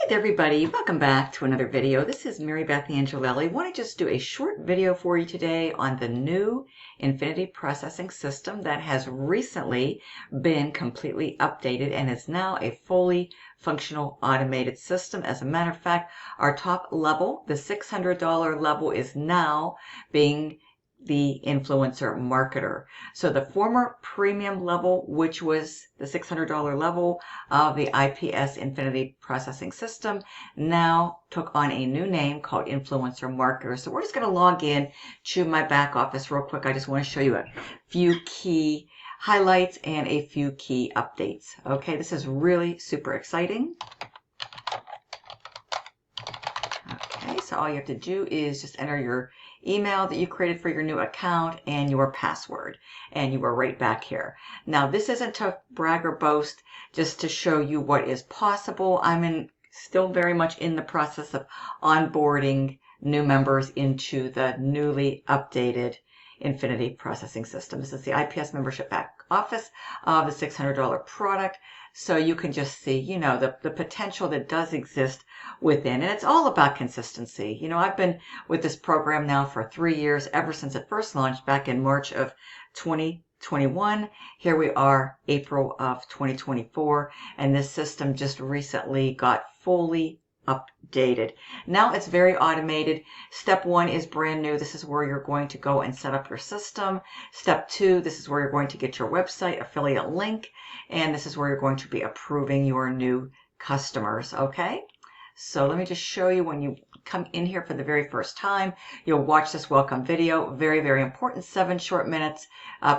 there, everybody. Welcome back to another video. This is Marybeth Angelelli. I want to just do a short video for you today on the new Infinity processing system that has recently been completely updated and is now a fully functional automated system. As a matter of fact, our top level, the $600 level, is now being the influencer marketer. So the former premium level, which was the $600 level of the IPS Infinity processing system, now took on a new name called influencer marketer. So we're just going to log in to my back office real quick. I just want to show you a few key highlights and a few key updates. Okay, this is really super exciting. Okay, so all you have to do is just enter your email that you created for your new account and your password, and you are right back here. Now, this isn't to brag or boast, just to show you what is possible. I'm still very much in the process of onboarding new members into the newly updated Infinity processing system. This is the IPS membership back office of the $600 product. So you can just see, the potential that does exist within. And it's all about consistency. I've been with this program now for 3 years, ever since it first launched back in March of 2021. Here we are, April of 2024. And this system just recently got fully updated. Now it's very automated. Step 1 is brand new. This is where you're going to go and set up your system. Step 2, this is where you're going to get your website affiliate link. And this is where you're going to be approving your new customers. Okay. So let me just show you when you come in here for the very first time. You'll watch this welcome video. Very, very important. 7 short minutes.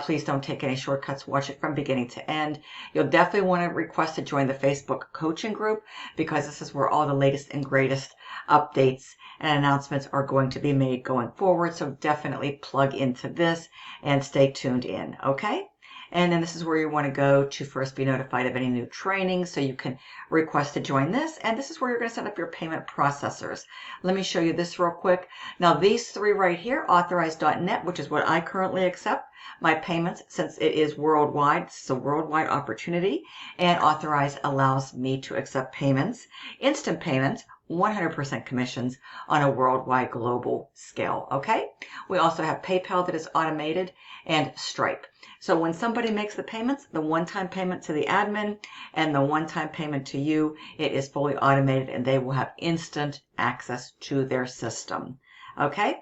Please don't take any shortcuts. Watch it from beginning to end. You'll definitely want to request to join the Facebook coaching group, because this is where all the latest and greatest updates and announcements are going to be made going forward. So definitely plug into this and stay tuned in. Okay. And then this is where you want to go to first be notified of any new training, so you can request to join this. And this is where you're going to set up your payment processors. Let me show you this real quick. Now, these 3 right here, Authorize.net, which is what I currently accept my payments, since it is worldwide. It's a worldwide opportunity. And Authorize allows me to accept payments, instant payments, 100% commissions on a worldwide global scale. Okay. We also have PayPal that is automated, and Stripe. So when somebody makes the payments, the one-time payment to the admin and the one-time payment to you, it is fully automated, and they will have instant access to their system. Okay.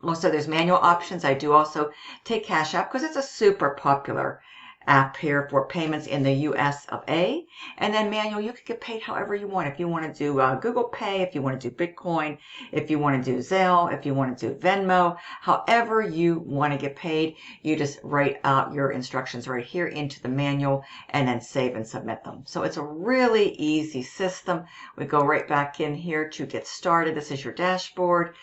Also, there's manual options. I do also take Cash App because it's a super popular app here for payments in the US of A. And then manual, you can get paid however you want. If you want to do Google Pay, if you want to do Bitcoin, if you want to do Zelle, if you want to do Venmo, however you want to get paid, you just write out your instructions right here into the manual and then save and submit them. So it's a really easy system. We go right back in here to get started. This is your dashboard.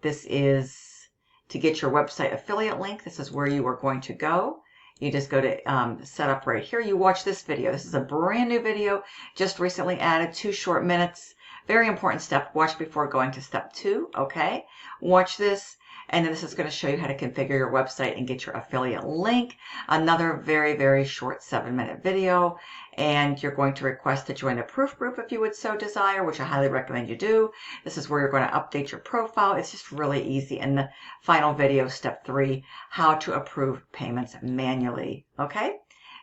This is to get your website affiliate link. This is where you are going to go. You just go to set up right here. You watch this video. This is a brand new video, just recently added, 2 short minutes. Very important step. Watch before going to step 2. Okay. Watch this. And then this is going to show you how to configure your website and get your affiliate link. Another very, very short 7-minute video. And you're going to request to join a proof group if you would so desire, which I highly recommend you do. This is where you're going to update your profile. It's just really easy. And the final video, step 3, how to approve payments manually. Okay.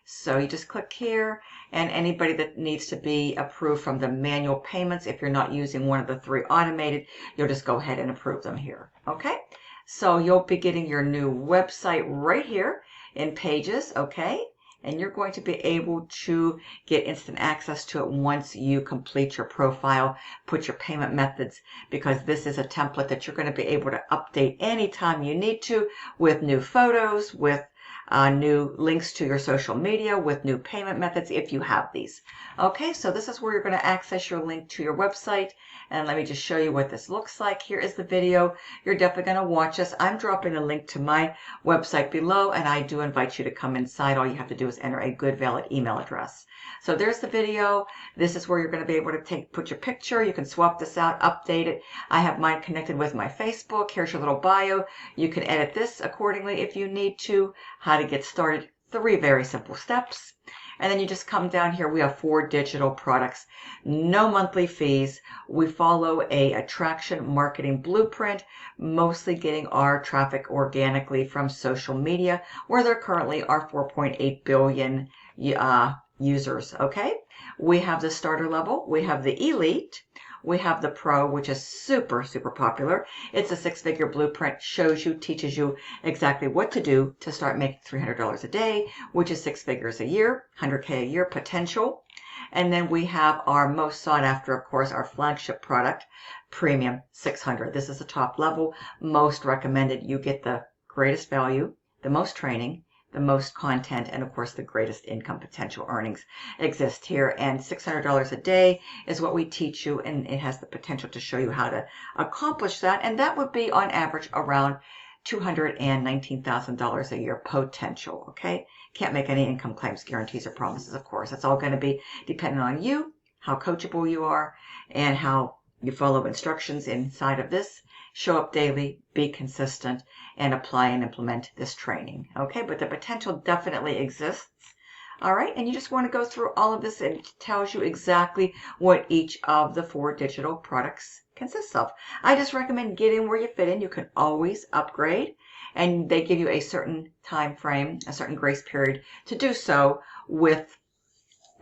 So you just click here, and anybody that needs to be approved from the manual payments, if you're not using one of the 3 automated, you'll just go ahead and approve them here. Okay. So you'll be getting your new website right here in Pages, okay? And you're going to be able to get instant access to it once you complete your profile, put your payment methods, because this is a template that you're going to be able to update anytime you need to, with new photos, with new links to your social media, with new payment methods if you have these. Okay, so this is where you're going to access your link to your website. And let me just show you what this looks like. Here is the video. You're definitely going to watch this. I'm dropping a link to my website below, and I do invite you to come inside. All you have to do is enter a good valid email address. So there's the video. This is where you're going to be able to put your picture. You can swap this out, update it. I have mine connected with my Facebook. Here's your little bio. You can edit this accordingly if you need to. How to get started. 3 very simple steps. And then you just come down here. We have 4 digital products, no monthly fees. We follow a attraction marketing blueprint, mostly getting our traffic organically from social media, where there currently are 4.8 billion users. Okay, we have the starter level, we have the elite, we have the pro, which is super popular. It's a 6-figure blueprint, shows you, teaches you exactly what to do to start making $300 a day, which is 6 figures a year, 100K a year potential. And then we have our most sought after, of course, our flagship product, Premium 600. This is the top level, most recommended. You get the greatest value, the most training, the most content, and of course the greatest income potential earnings exist here. And $600 a day is what we teach you, and it has the potential to show you how to accomplish that. And that would be on average around $219,000 a year potential. Okay, can't make any income claims, guarantees, or promises, of course. It's all going to be dependent on you, how coachable you are, and how you follow instructions inside of this. Show up daily, be consistent, and apply and implement this training. Okay, but the potential definitely exists. All right, and you just want to go through all of this, and it tells you exactly what each of the 4 digital products consists of. I just recommend get in where you fit in. You can always upgrade, and they give you a certain time frame, a certain grace period to do so, with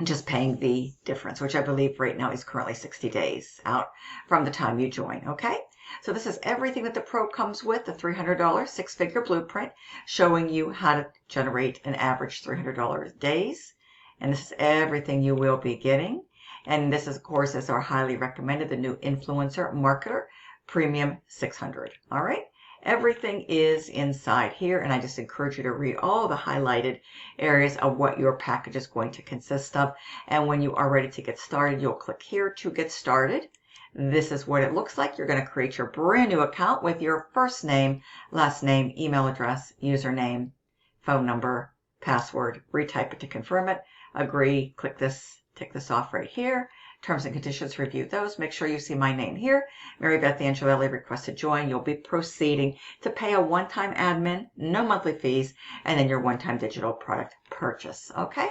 just paying the difference, which I believe right now is currently 60 days out from the time you join. Okay, so this is everything that the pro comes with, the $300 6-figure blueprint, showing you how to generate an average $300 days. And this is everything you will be getting. And this is, of course, is our highly recommended, the new influencer marketer, Premium 600. All right, everything is inside here, and I just encourage you to read all the highlighted areas of what your package is going to consist of. And when you are ready to get started, you'll click here to get started. This is what it looks like. You're going to create your brand new account with your first name, last name, email address, username, phone number, password, retype it to confirm it, agree, click this, tick this off right here. Terms and conditions, review those. Make sure you see my name here. Marybeth Angelelli, request to join. You'll be proceeding to pay a one-time admin, no monthly fees, and then your one-time digital product purchase. Okay?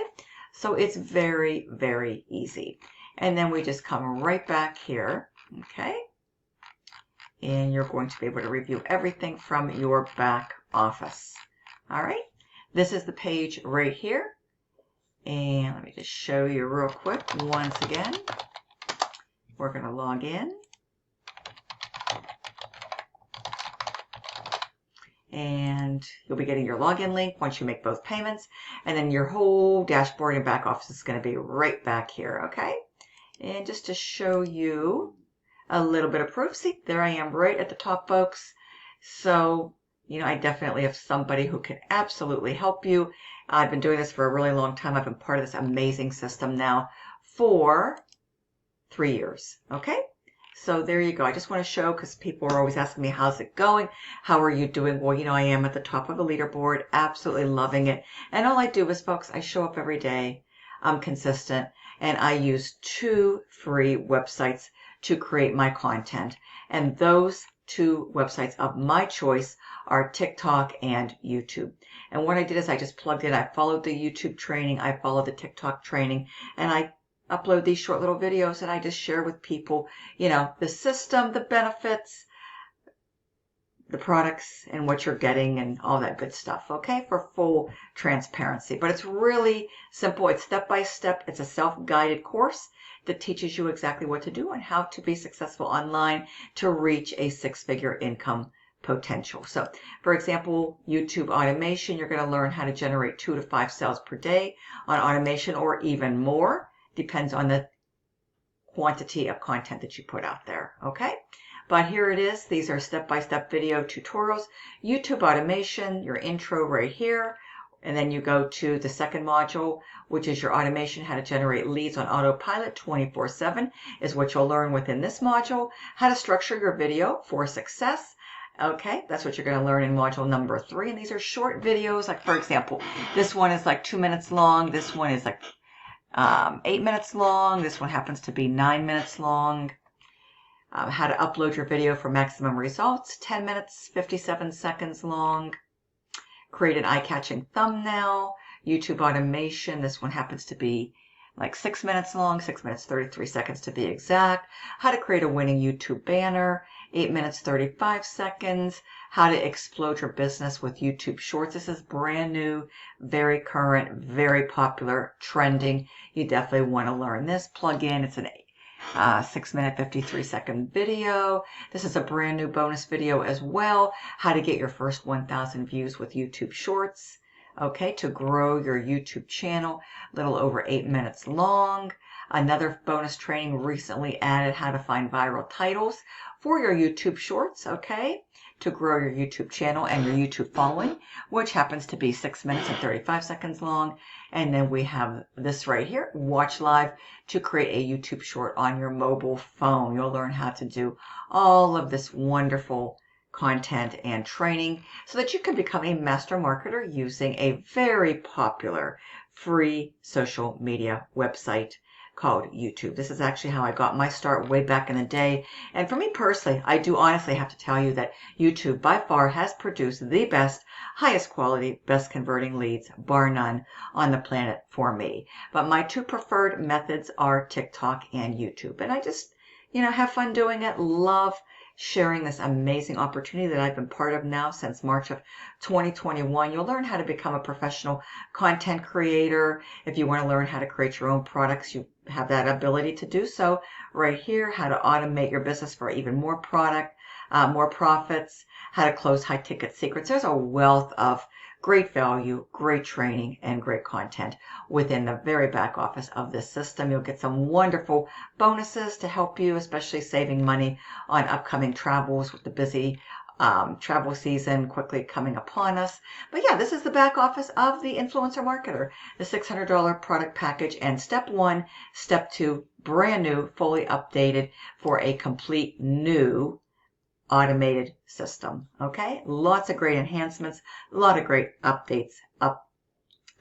So it's very easy. And then we just come right back here. Okay? And you're going to be able to review everything from your back office. All right? This is the page right here. And let me just show you real quick once again. We're going to log in. And you'll be getting your login link once you make both payments. And then your whole dashboard and back office is going to be right back here, okay? And just to show you a little bit of proof, see, there I am right at the top, folks. So, you know, I definitely have somebody who can absolutely help you. I've been doing this for a really long time. I've been part of this amazing system now for 3 years, okay? So there you go. I just want to show, because people are always asking me, how's it going? How are you doing? Well, you know, I am at the top of the leaderboard, absolutely loving it. And all I do is, folks, I show up every day. I'm consistent, and I use 2 free websites to create my content. And those 2 websites of my choice are TikTok and YouTube. And what I did is I just plugged in. I followed the YouTube training. I followed the TikTok training, and I upload these short little videos, and I just share with people, you know, the system, the benefits, the products, and what you're getting, and all that good stuff, okay, for full transparency. But it's really simple. It's step-by-step. It's a self-guided course that teaches you exactly what to do and how to be successful online to reach a 6-figure income potential. So, for example, YouTube automation, you're going to learn how to generate 2 to 5 sales per day on automation, or even more. Depends on the quantity of content that you put out there, okay? But here it is. These are step-by-step video tutorials. YouTube automation, your intro right here. And then you go to the second module, which is your automation, how to generate leads on autopilot 24/7 is what you'll learn within this module. How to structure your video for success. Okay, that's what you're going to learn in module number 3. And these are short videos. Like, for example, this one is like 2 minutes long. This one is like 8 minutes long. This one happens to be 9 minutes long. How to upload your video for maximum results, 10 minutes, 57 seconds long. Create an eye-catching thumbnail. YouTube automation. This one happens to be like 6 minutes long, 6 minutes 33 seconds to be exact. How to create a winning YouTube banner, 8 minutes 35 seconds. How to explode your business with YouTube Shorts. This is brand new, very current, very popular, trending. You definitely want to learn this. Plug in. It's an 6 minute 53 second video. This is a brand new bonus video as well. How to get your first 1,000 views with YouTube Shorts. Okay, to grow your YouTube channel, a little over 8 minutes long. Another bonus training recently added, how to find viral titles for your YouTube Shorts, okay, to grow your YouTube channel and your YouTube following, which happens to be 6 minutes and 35 seconds long. And then we have this right here, watch live to create a YouTube short on your mobile phone. You'll learn how to do all of this wonderful content and training so that you can become a master marketer using a very popular free social media website called YouTube. This is actually how I got my start way back in the day. And for me personally, I do honestly have to tell you that YouTube by far has produced the best, highest quality, best converting leads, bar none, on the planet for me. But my two preferred methods are TikTok and YouTube. And I just, have fun doing it, love sharing this amazing opportunity that I've been part of now since March of 2021. You'll learn how to become a professional content creator. If you want to learn how to create your own products, you have that ability to do so right here. How to automate your business for even more product, more profits, how to close high ticket secrets. There's a wealth of great value, great training, and great content within the very back office of this system. You'll get some wonderful bonuses to help you, especially saving money on upcoming travels with the busy travel season quickly coming upon us. But yeah, this is the back office of the influencer marketer, the $600 product package, and step 1, step 2, brand new, fully updated for a complete new automated system. Okay, lots of great enhancements, a lot of great updates,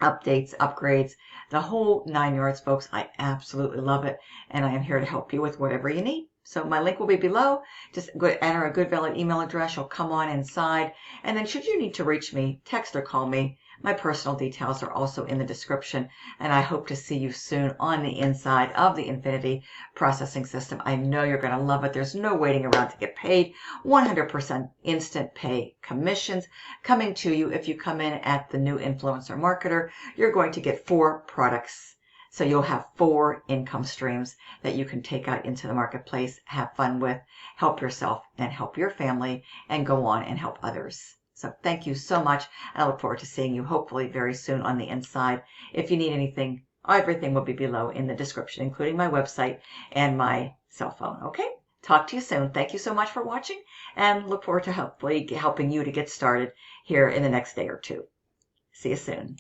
upgrades, the whole 9 yards, folks. I absolutely love it, and I am here to help you with whatever you need. So my link will be below. Just enter a good valid email address. You'll come on inside, and then should you need to reach me, text or call me. My personal details are also in the description, and I hope to see you soon on the inside of the Infinity Processing System. I know you're going to love it. There's no waiting around to get paid. 100% instant pay commissions coming to you. If you come in at the new Influencer Marketer, you're going to get 4 products. So you'll have 4 income streams that you can take out into the marketplace, have fun with, help yourself and help your family, and go on and help others. So thank you so much. I look forward to seeing you hopefully very soon on the inside. If you need anything, everything will be below in the description, including my website and my cell phone. Okay? Talk to you soon. Thank you so much for watching, and look forward to hopefully helping you to get started here in the next day or two. See you soon.